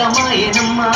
ప్రారంభమాయనమ్మా.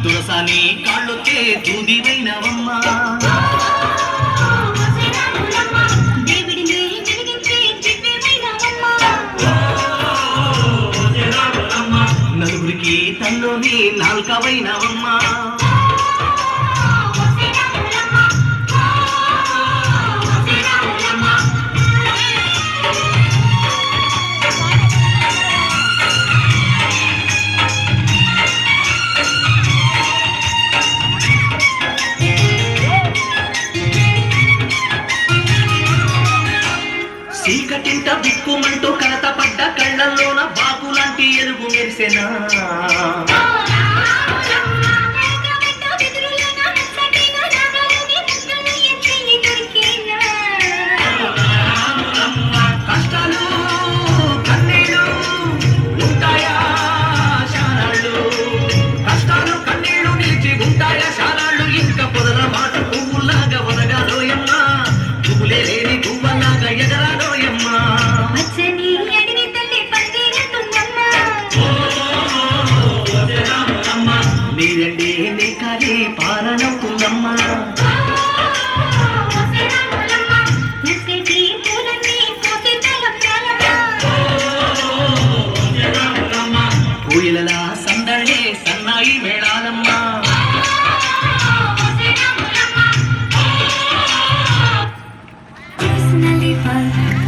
తులసాని కాళ్ళొచ్చే దూదివైనవమ్మా. నలుగురికి తల్లోని నాల్కవైనవమ్మా. చీకటింట బిక్కుమంటూ కలత పడ్డ కళ్ళల్లోన బాకులాంటి ఎరుగు మెరిసెనా. కష్టాలు కన్నీళ్ళు ఉంటాయా శానాళ్ళు, కష్టాలు కన్నీళ్ళు నిలిచి ఉంటాయా శానాళ్ళు. ఇంకా పొదల మాట పువ్వులాగా ఒదగాలోయమ్మా, పువ్వులే లేని పువ్వలాగా ఎగరాలోయమ్మా. నీరండి నీ కాలి పాలనవుతుందమ్మా. పూయలలా